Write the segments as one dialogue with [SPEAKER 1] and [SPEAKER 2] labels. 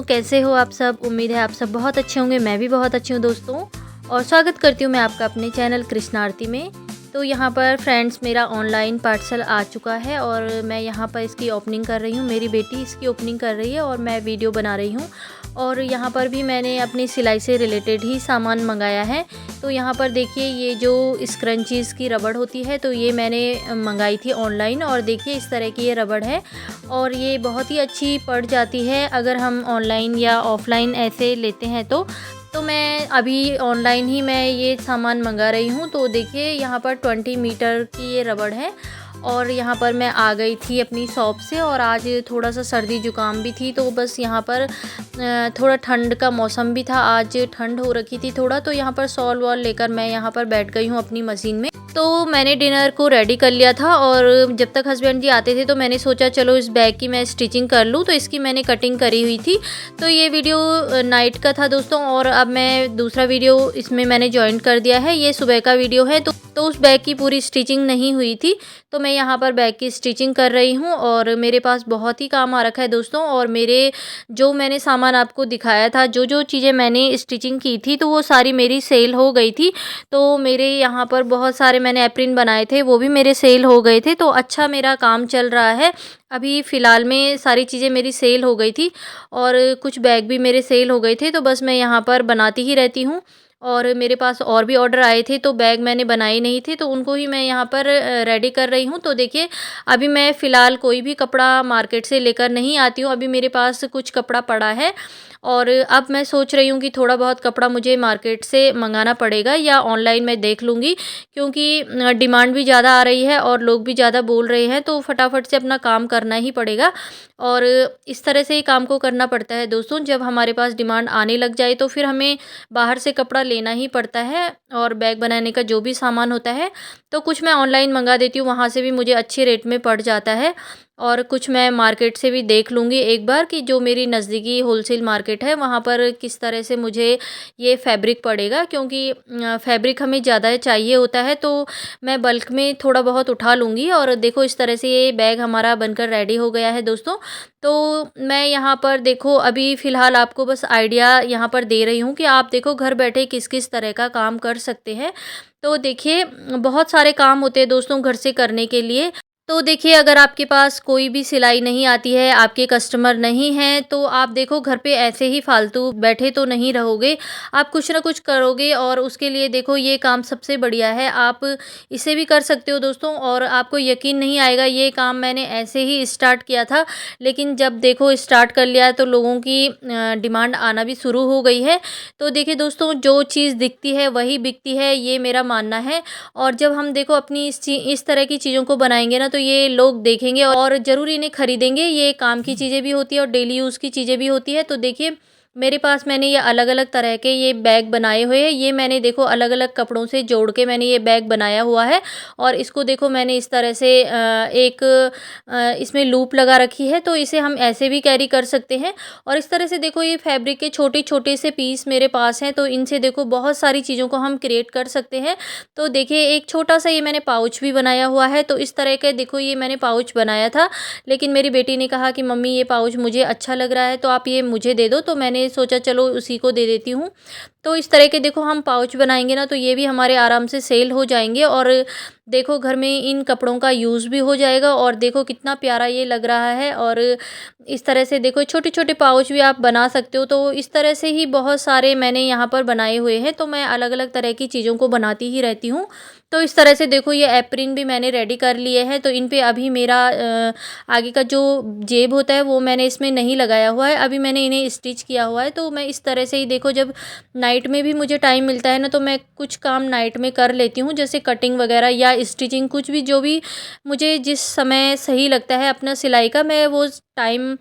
[SPEAKER 1] कैसे हो आप सब। उम्मीद है आप सब बहुत अच्छे होंगे। मैं भी बहुत अच्छी हूँ दोस्तों, और स्वागत करती हूँ मैं आपका अपने चैनल कृष्णा आरती में। तो यहाँ पर फ्रेंड्स मेरा ऑनलाइन पार्सल आ चुका है और मैं यहाँ पर इसकी ओपनिंग कर रही हूँ। मेरी बेटी इसकी ओपनिंग कर रही है और मैं वीडियो बना रही हूँ। और यहाँ पर भी मैंने अपनी सिलाई से रिलेटेड ही सामान मंगाया है। तो यहाँ पर देखिए, ये जो स्क्रंचीज़ की रबड़ होती है तो ये मैंने मंगाई थी ऑनलाइन, और देखिए इस तरह की ये रबड़ है और ये बहुत ही अच्छी पड़ जाती है अगर हम ऑनलाइन या ऑफ़लाइन ऐसे लेते हैं तो मैं अभी ऑनलाइन ही मैं ये सामान मंगा रही हूँ। तो देखिए यहाँ पर 20 मीटर की ये रबड़ है और यहाँ पर मैं आ गई थी अपनी शॉप से, और आज थोड़ा सा सर्दी ज़ुकाम भी थी तो बस यहाँ पर थोड़ा ठंड का मौसम भी था, आज ठंड हो रखी थी थोड़ा, तो यहाँ पर शॉल वॉल लेकर मैं यहाँ पर बैठ गई हूँ अपनी मशीन में। तो मैंने डिनर को रेडी कर लिया था और जब तक हस्बैंड जी आते थे तो मैंने सोचा चलो इस बैग की मैं स्टिचिंग कर लूँ, तो इसकी मैंने कटिंग करी हुई थी। तो ये वीडियो नाइट का था दोस्तों, और अब मैं दूसरा वीडियो इसमें मैंने ज्वाइन कर दिया है। ये सुबह का वीडियो है तो उस बैग की पूरी स्टिचिंग नहीं हुई थी, तो मैं यहाँ पर बैग की स्टिचिंग कर रही हूँ। और मेरे पास बहुत ही काम आ रखा है दोस्तों, और मेरे जो मैंने सामान आपको दिखाया था, जो जो चीज़ें मैंने स्टिचिंग की थी तो वो सारी मेरी सेल हो गई थी। तो मेरे यहाँ पर बहुत सारे मैंने एप्रिन बनाए थे, वो भी मेरे सेल हो गए थे, तो अच्छा मेरा काम चल रहा है। अभी फ़िलहाल में सारी चीज़ें मेरी सेल हो गई थी और कुछ बैग भी मेरे सेल हो गए थे, तो बस मैं यहाँ पर बनाती ही रहती हूँ। और मेरे पास और भी ऑर्डर आए थे तो बैग मैंने बनाए नहीं थे, तो उनको ही मैं यहाँ पर रेडी कर रही हूँ। तो देखिए अभी मैं फ़िलहाल कोई भी कपड़ा मार्केट से लेकर नहीं आती हूँ, अभी मेरे पास कुछ कपड़ा पड़ा है और अब मैं सोच रही हूँ कि थोड़ा बहुत कपड़ा मुझे मार्केट से मंगाना पड़ेगा या ऑनलाइन मैं देख लूँगी, क्योंकि डिमांड भी ज़्यादा आ रही है और लोग भी ज़्यादा बोल रहे हैं, तो फटाफट से अपना काम करना ही पड़ेगा। और इस तरह से ही काम को करना पड़ता है दोस्तों, जब हमारे पास डिमांड आने लग जाए तो फिर हमें बाहर से कपड़ा लेना ही पड़ता है। और बैग बनाने का जो भी सामान होता है तो कुछ मैं ऑनलाइन मंगा देती हूँ, वहाँ से भी मुझे अच्छे रेट में पड़ जाता है, और कुछ मैं मार्केट से भी देख लूँगी एक बार कि जो मेरी नज़दीकी होलसेल मार्केट है वहाँ पर किस तरह से मुझे ये फैब्रिक पड़ेगा, क्योंकि फैब्रिक हमें ज़्यादा चाहिए होता है, तो मैं बल्क में थोड़ा बहुत उठा लूँगी। और देखो इस तरह से ये बैग हमारा बनकर रेडी हो गया है दोस्तों। तो मैं यहाँ पर देखो अभी फ़िलहाल आपको बस आइडिया यहाँ पर दे रही हूँ कि आप देखो घर बैठे किस किस तरह का काम कर सकते हैं। तो देखिए बहुत सारे काम होते हैं दोस्तों घर से करने के लिए। तो देखिए अगर आपके पास कोई भी सिलाई नहीं आती है, आपके कस्टमर नहीं हैं, तो आप देखो घर पे ऐसे ही फालतू बैठे तो नहीं रहोगे, आप कुछ ना कुछ करोगे। और उसके लिए देखो ये काम सबसे बढ़िया है, आप इसे भी कर सकते हो दोस्तों। और आपको यकीन नहीं आएगा, ये काम मैंने ऐसे ही स्टार्ट किया था, लेकिन जब देखो स्टार्ट कर लिया है तो लोगों की डिमांड आना भी शुरू हो गई है। तो देखिए दोस्तों जो चीज़ दिखती है वही बिकती है, ये मेरा मानना है। और जब हम देखो अपनी इस तरह की चीज़ों को बनाएंगे ना तो ये लोग देखेंगे और ज़रूर इन्हें खरीदेंगे। ये काम की चीज़ें भी होती है और डेली यूज़ की चीज़ें भी होती है। तो देखिए मेरे पास मैंने ये अलग-अलग तरह के ये बैग बनाए हुए हैं। ये मैंने देखो अलग-अलग कपड़ों से जोड़ के मैंने ये बैग बनाया हुआ है, और इसको देखो मैंने इस तरह से एक इसमें लूप लगा रखी है, तो इसे हम ऐसे भी कैरी कर सकते हैं। और इस तरह से देखो ये फैब्रिक के छोटे-छोटे से पीस मेरे पास हैं, तो इनसे देखो बहुत सारी चीज़ों को हम क्रिएट कर सकते हैं। तो देखिए एक छोटा-सा ये मैंने पाउच भी बनाया हुआ है, तो इस तरह के देखो ये मैंने पाउच बनाया था, लेकिन मेरी बेटी ने कहा कि मम्मी ये पाउच मुझे अच्छा लग रहा है तो आप ये मुझे दे दो, तो मैंने सोचा चलो उसी को दे देती हूँ। तो इस तरह के देखो हम पाउच बनाएँगे ना तो ये भी हमारे आराम से सेल हो जाएँगे, और देखो घर में इन कपड़ों का यूज़ भी हो जाएगा। और देखो कितना प्यारा ये लग रहा है, और इस तरह से देखो छोटे-छोटे पाउच भी आप बना सकते हो। तो इस तरह से ही बहुत सारे मैंने यहाँ पर बनाए हुए हैं, तो मैं अलग-अलग तरह की चीज़ों को बनाती ही रहती हूँ। तो इस तरह से देखो ये एप्रिन भी मैंने रेडी कर लिए हैं, तो इन पे अभी मेरा आगे का जो जेब होता है वो मैंने इसमें नहीं लगाया हुआ है, अभी मैंने इन्हें स्टिच किया हुआ है। तो मैं इस तरह से ही देखो जब नाइट में भी मुझे टाइम मिलता है ना तो मैं कुछ काम नाइट में कर लेती हूँ, जैसे कटिंग वगैरह या स्टिचिंग, कुछ भी जो भी मुझे जिस समय सही लगता है अपना सिलाई का, मैं वो टाइम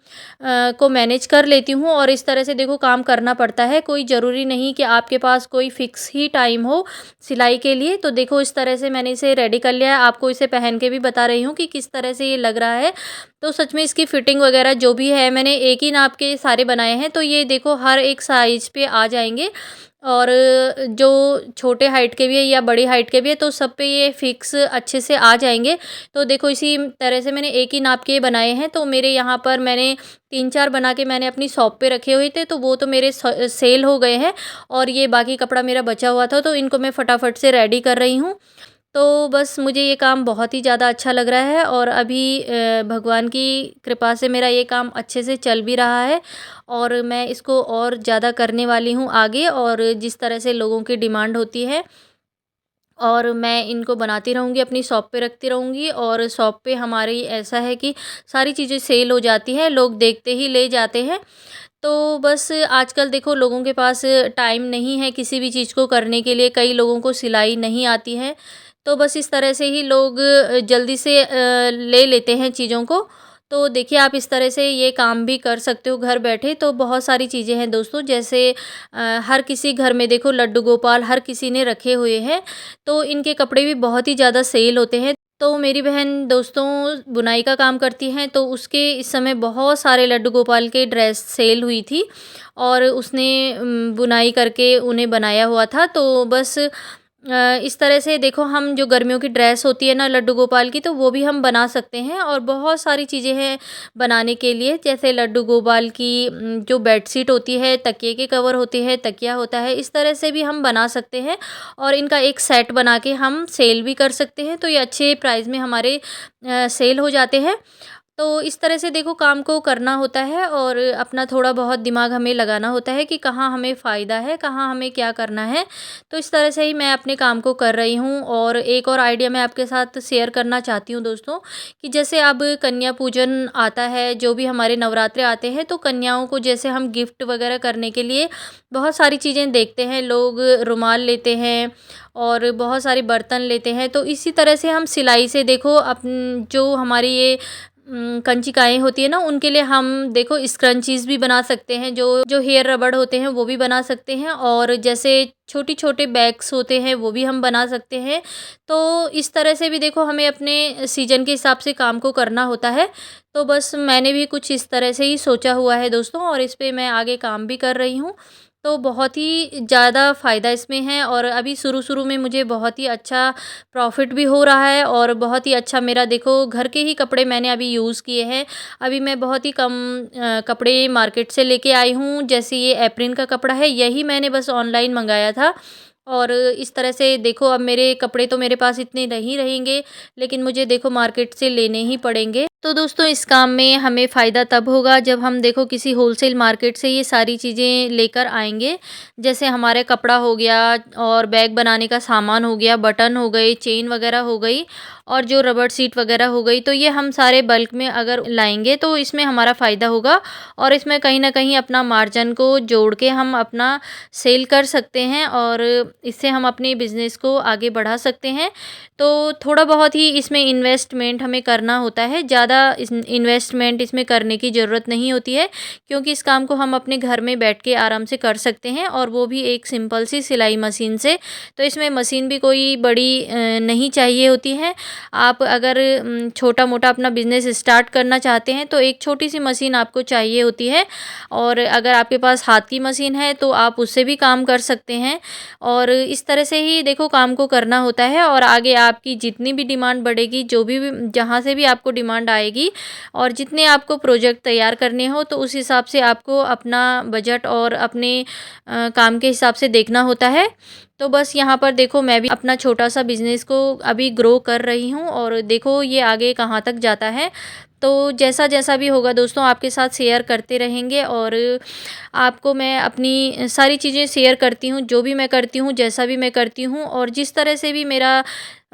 [SPEAKER 1] को मैनेज कर लेती हूँ। और इस तरह से देखो काम करना पड़ता है, कोई ज़रूरी नहीं कि आपके पास कोई फ़िक्स ही टाइम हो सिलाई के लिए। तो देखो इस तरह से मैंने इसे रेडी कर लिया है, आपको इसे पहन के भी बता रही हूँ कि किस तरह से ये लग रहा है। तो सच में इसकी फ़िटिंग वगैरह जो भी है मैंने एक ही नाप के सारे बनाए हैं, तो ये देखो हर एक साइज़ पे आ जाएँगे। और जो छोटे हाइट के भी है या बड़ी हाइट के भी है तो सब पे ये फिक्स अच्छे से आ जाएंगे। तो देखो इसी तरह से मैंने एक ही नाप के बनाए हैं, तो मेरे यहाँ पर मैंने 3-4 बना के मैंने अपनी शॉप पे रखे हुए थे, तो वो तो मेरे सेल हो गए हैं और ये बाकी कपड़ा मेरा बचा हुआ था, तो इनको मैं फटाफट से रेडी कर रही हूँ। तो बस मुझे ये काम बहुत ही ज़्यादा अच्छा लग रहा है और अभी भगवान की कृपा से मेरा ये काम अच्छे से चल भी रहा है और मैं इसको और ज़्यादा करने वाली हूँ आगे, और जिस तरह से लोगों की डिमांड होती है और मैं इनको बनाती रहूँगी, अपनी शॉप पे रखती रहूँगी। और शॉप पे हमारी ऐसा है कि सारी चीज़ें सेल हो जाती हैं, लोग देखते ही ले जाते हैं। तो बस आजकल देखो लोगों के पास टाइम नहीं है किसी भी चीज़ को करने के लिए, कई लोगों को सिलाई नहीं आती है। तो बस इस तरह से ही लोग जल्दी से ले लेते हैं चीज़ों को। तो देखिए आप इस तरह से ये काम भी कर सकते हो घर बैठे। तो बहुत सारी चीज़ें हैं दोस्तों, जैसे हर किसी घर में देखो लड्डू गोपाल हर किसी ने रखे हुए हैं, तो इनके कपड़े भी बहुत ही ज़्यादा सेल होते हैं। तो मेरी बहन दोस्तों बुनाई का काम करती हैं, तो उसके इस समय बहुत सारे लड्डू गोपाल के ड्रेस सेल हुई थी और उसने बुनाई करके उन्हें बनाया हुआ था। तो बस इस तरह से देखो हम जो गर्मियों की ड्रेस होती है ना लड्डू गोपाल की, तो वो भी हम बना सकते हैं और बहुत सारी चीज़ें हैं बनाने के लिए। जैसे लड्डू गोपाल की जो बेडशीट होती है, तकिए के कवर होते हैं, तकिया होता है, इस तरह से भी हम बना सकते हैं और इनका एक सेट बना के हम सेल भी कर सकते हैं। तो ये अच्छे प्राइस में हमारे सेल हो जाते हैं। तो इस तरह से देखो काम को करना होता है और अपना थोड़ा बहुत दिमाग हमें लगाना होता है कि कहाँ हमें फ़ायदा है, कहाँ हमें क्या करना है। तो इस तरह से ही मैं अपने काम को कर रही हूँ। और एक और आइडिया मैं आपके साथ शेयर करना चाहती हूँ दोस्तों, कि जैसे अब कन्या पूजन आता है, जो भी हमारे नवरात्रे आते हैं, तो कन्याओं को जैसे हम गिफ्ट वगैरह करने के लिए बहुत सारी चीज़ें देखते हैं, लोग रुमाल लेते हैं और बहुत सारे बर्तन लेते हैं। तो इसी तरह से हम सिलाई से देखो जो हमारी ये कंचिकाएँ होती है ना, उनके लिए हम देखो स्क्रंचीज़ भी बना सकते हैं, जो जो हेयर रबड़ होते हैं वो भी बना सकते हैं, और जैसे छोटे-छोटे बैग्स होते हैं वो भी हम बना सकते हैं। तो इस तरह से भी देखो हमें अपने सीज़न के हिसाब से काम को करना होता है। तो बस मैंने भी कुछ इस तरह से ही सोचा हुआ है दोस्तों, और इस पे मैं आगे काम भी कर रही हूँ। तो बहुत ही ज़्यादा फ़ायदा इसमें है और अभी शुरू-शुरू में मुझे बहुत ही अच्छा प्रॉफ़िट भी हो रहा है और बहुत ही अच्छा मेरा देखो घर के ही कपड़े मैंने अभी यूज़ किए हैं। अभी मैं बहुत ही कम कपड़े मार्केट से लेके आई हूँ। जैसे ये एप्रिन का कपड़ा है, यही मैंने बस ऑनलाइन मँगाया था और इस तरह से देखो अब मेरे कपड़े तो मेरे पास इतने नहीं रहेंगे, लेकिन मुझे देखो मार्केट से लेने ही पड़ेंगे। तो दोस्तों इस काम में हमें फ़ायदा तब होगा जब हम देखो किसी होलसेल मार्केट से ये सारी चीज़ें लेकर आएँगे। जैसे हमारे कपड़ा हो गया और बैग बनाने का सामान हो गया, बटन हो गए, चेन वगैरह हो गई और जो रबड़ सीट वगैरह हो गई, तो ये हम सारे बल्क में अगर लाएँगे तो इसमें हमारा फ़ायदा होगा और इसमें कहीं न कहीं अपना मार्जिन को जोड़ के हम अपना सेल कर सकते हैं और इससे हम अपने बिज़नेस को आगे बढ़ा सकते हैं। तो थोड़ा बहुत ही इसमें इन्वेस्टमेंट हमें करना होता है, ज़्यादा इन्वेस्टमेंट इसमें करने की ज़रूरत नहीं होती है, क्योंकि इस काम को हम अपने घर में बैठ के आराम से कर सकते हैं और वो भी एक सिंपल सी सिलाई मशीन से। तो इसमें मशीन भी कोई बड़ी नहीं चाहिए होती है। आप अगर छोटा-मोटा अपना बिज़नेस स्टार्ट करना चाहते हैं तो एक छोटी-सी मशीन आपको चाहिए होती है, और अगर आपके पास हाथ की मशीन है तो आप उससे भी काम कर सकते हैं। और इस तरह से ही देखो काम को करना होता है और आगे आपकी जितनी भी डिमांड बढ़ेगी, जो भी जहाँ से भी आपको डिमांड आएगी और जितने आपको प्रोजेक्ट तैयार करने हो, तो उस हिसाब से आपको अपना बजट और अपने काम के हिसाब से देखना होता है। तो बस यहाँ पर देखो मैं भी अपना छोटा-सा बिज़नेस को अभी ग्रो कर रही हूँ और देखो ये आगे कहाँ तक जाता है। तो जैसा-जैसा भी होगा दोस्तों आपके साथ शेयर करते रहेंगे और आपको मैं अपनी सारी चीज़ें शेयर करती हूँ, जो भी मैं करती हूँ, जैसा भी मैं करती हूँ और जिस तरह से भी मेरा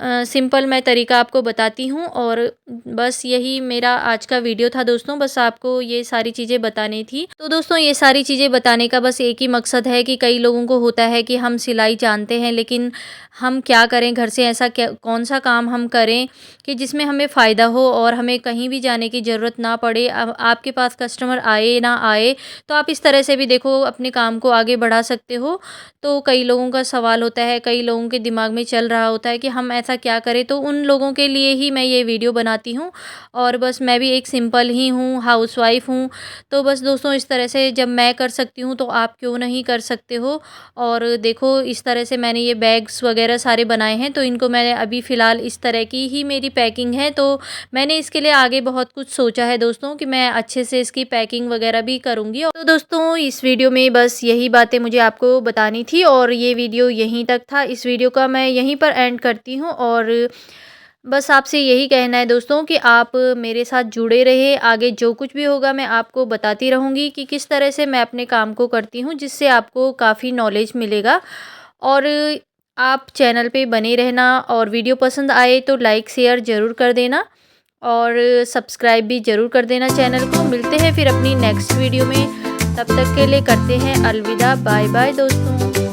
[SPEAKER 1] सिंपल मैं तरीका आपको बताती हूँ। और बस यही मेरा आज का वीडियो था दोस्तों, बस आपको ये सारी चीज़ें बतानी थी। तो दोस्तों ये सारी चीज़ें बताने का बस एक ही मकसद है कि कई लोगों को होता है कि हम सिलाई जानते हैं, लेकिन हम क्या करें घर से, ऐसा क्या कौन सा काम हम करें कि जिसमें हमें फ़ायदा हो और हमें कहीं भी जाने की ज़रूरत ना पड़े। अब आपके पास कस्टमर आए ना आए, तो आप इस तरह से भी देखो अपने काम को आगे बढ़ा सकते हो। तो कई लोगों का सवाल होता है, कई लोगों के दिमाग में चल रहा होता है कि हम ऐसा कैसा क्या करे, तो उन लोगों के लिए ही मैं ये वीडियो बनाती हूँ। और बस मैं भी एक सिंपल ही हूँ, हाउसवाइफ हूँ। तो बस दोस्तों इस तरह से जब मैं कर सकती हूँ तो आप क्यों नहीं कर सकते हो। और देखो इस तरह से मैंने ये बैग्स वगैरह सारे बनाए हैं, तो इनको मैंने अभी फ़िलहाल इस तरह की ही मेरी पैकिंग है। तो मैंने इसके लिए आगे बहुत कुछ सोचा है दोस्तों कि मैं अच्छे से इसकी पैकिंग वगैरह भी करूँगी। तो दोस्तों इस वीडियो में बस यही बातें मुझे आपको बतानी थी और ये वीडियो यहीं तक था। इस वीडियो का मैं यहीं पर एंड करती हूँ और बस आपसे यही कहना है दोस्तों कि आप मेरे साथ जुड़े रहिए। आगे जो कुछ भी होगा मैं आपको बताती रहूँगी कि किस तरह से मैं अपने काम को करती हूँ, जिससे आपको काफ़ी नॉलेज मिलेगा। और आप चैनल पे बने रहना और वीडियो पसंद आए तो लाइक शेयर ज़रूर कर देना और सब्सक्राइब भी ज़रूर कर देना चैनल को। मिलते हैं फिर अपनी नेक्स्ट वीडियो में, तब तक के लिए करते हैं अलविदा, बाय बाय दोस्तों।